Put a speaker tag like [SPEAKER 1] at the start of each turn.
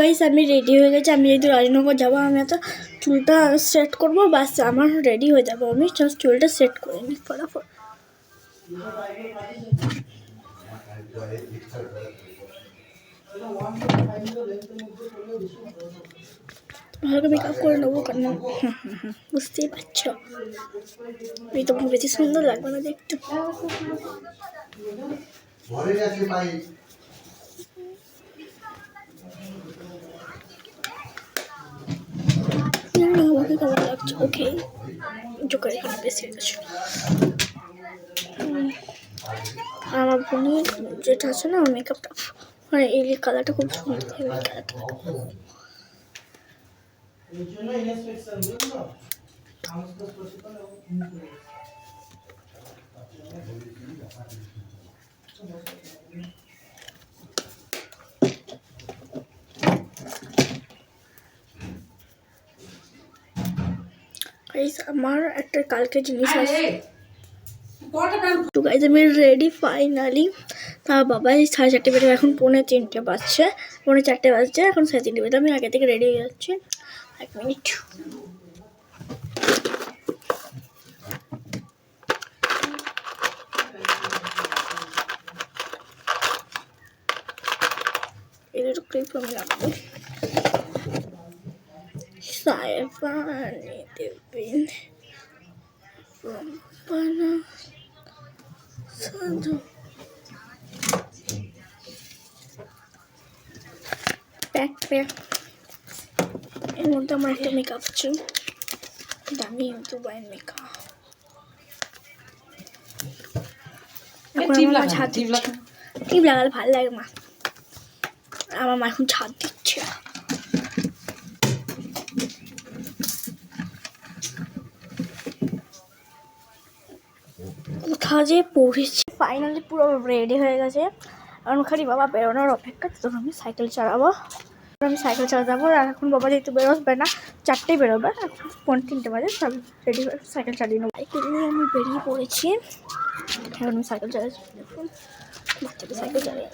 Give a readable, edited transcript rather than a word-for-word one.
[SPEAKER 1] Guys আমি ready হয়ে গেছি। আমি যেহেতু রাজনগর যাবো, আমি তো চুলটা সেট করবো, বাস আমার রেডি হয়ে যাবো। আমি জাস্ট চুলটা সেট করে নিই ফটাফট। ভালো মেকআপ করে নেবো, কারণ বুঝতেই পারছো আমি তোমার বেশি সুন্দর লাগবে না দেখতে। আমাকে কেমন লাগছে? ওকে, জোকার এখানে বেশি গেছে। আমার বোনের যেটা আছে না, মেকআপটা মানে এই কালারটা খুব সুন্দর, এই কালারটা আমার একটা কালকে জিনিস আছে। তো গাইজ আমি রেডি ফাইনালি। তা বাবা 4:30 বেজে, এখন 3:45 বাজছে, 4:45 বাজছে, এখন 3:30 বেজে। আমি আগে থেকে রেডি হয়ে যাচ্ছি। 1 মিনিট। এর ক্লিপ আমি রাখবো। সাইফানি দেবেন রম্পানা সাধু প্যাক প্যাক। এর মধ্যে আমার একটা মেকআপ আছে, দামি দুবাইয়ের মেকআপ। এখন আমার ছাদ দিচ্ছে, টিপ লাগালে ভালো লাগে মা। আমার মা এখন ছাদ দিচ্ছে। কোথা যে পড়েছি। ফাইনালি পুরো রেডি হয়ে গেছে, এখন খালি বাবা বেরোনোর অপেক্ষা। তখন আমি সাইকেল চালাবো, যাবো। আর এখন বাবা যেহেতু বেরোবে না, 4টেই বেরোবে, এখন 3:45 বাজে, সব রেডি হয়ে সাইকেল চালিয়ে নেবো। সাইকেল নিয়ে আমি বেরিয়ে পড়েছি। এখন আমি সাইকেল চালাচ্ছি, দেখুন বাচ্চাকে সাইকেল চালিয়ে।